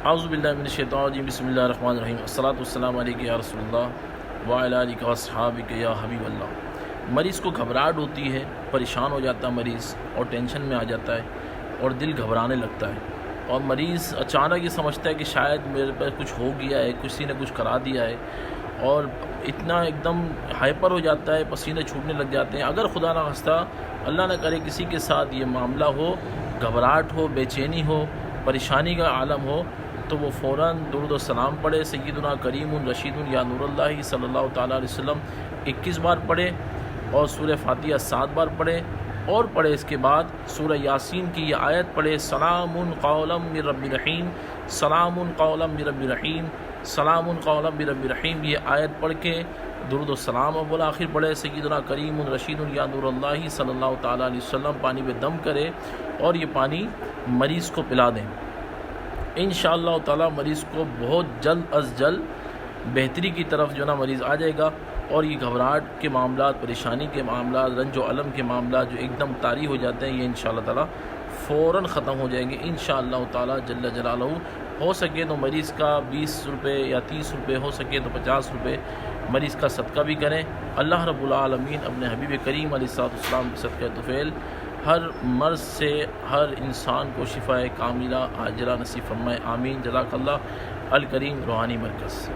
اعوذ باللہ من الشیطان الرجیم بسم اللہ الرحمن الرحیم الصلاۃ والسلام علیک یا رسول اللہ وعلی آلک واصحابک یا حبیب اللہ۔ مریض کو گھبراہٹ ہوتی ہے، پریشان ہو جاتا ہے مریض اور ٹینشن میں آ جاتا ہے اور دل گھبرانے لگتا ہے، اور مریض اچانک یہ سمجھتا ہے کہ شاید میرے پر کچھ ہو گیا ہے، کسی نے کچھ کرا دیا ہے، اور اتنا ایک دم ہائپر ہو جاتا ہے، پسینے چھوٹنے لگ جاتے ہیں۔ اگر خدا نہ خواستہ اللہ نہ کرے کسی کے ساتھ یہ معاملہ ہو، گھبراہٹ ہو، بے چینی ہو، پریشانی کا عالم ہو، تو وہ فوراً درود و سلام پڑھے، سیدنا کریم رشید یا نور اللہ صلی اللہ تعالیٰ علیہ وسلم 21 بار پڑھے، اور سورہ فاتحہ 7 بار پڑھے، اور پڑھے اس کے بعد سورہ یاسین کی یہ آیت پڑھے، سلام قولا من رب رحیم، سلام قولا من رب رحیم، سلام قولا من رب رحیم، یہ آیت پڑھ کے درود و سلام اول آخر پڑھے، سیدنا کریم رشید یا نور اللہ صلی اللہ تعالیٰ علیہ وسلم پانی پہ دم کرے، اور یہ پانی مریض کو پلا دیں۔ انشاءاللہ تعالیٰ مریض کو بہت جلد از جلد بہتری کی طرف جو نا مریض آ جائے گا، اور یہ گھبراہٹ کے معاملات، پریشانی کے معاملات، رنج و الم کے معاملات جو ایک دم طاری ہو جاتے ہیں، یہ انشاءاللہ تعالیٰ فوراً ختم ہو جائیں گے انشاءاللہ تعالیٰ جل جلالہ۔ ہو سکے تو مریض کا 20 روپے یا 30 روپے، ہو سکے تو 50 روپے مریض کا صدقہ بھی کریں۔ اللہ رب العالمین اپنے حبیب کریم علیہ السلام کے صدقہ طفیل ہر مرض سے ہر انسان کو شفاء کاملہ عاجلہ نصیب فرمائے، آمین۔ جزاک اللہ۔ الکریم روحانی مرکز۔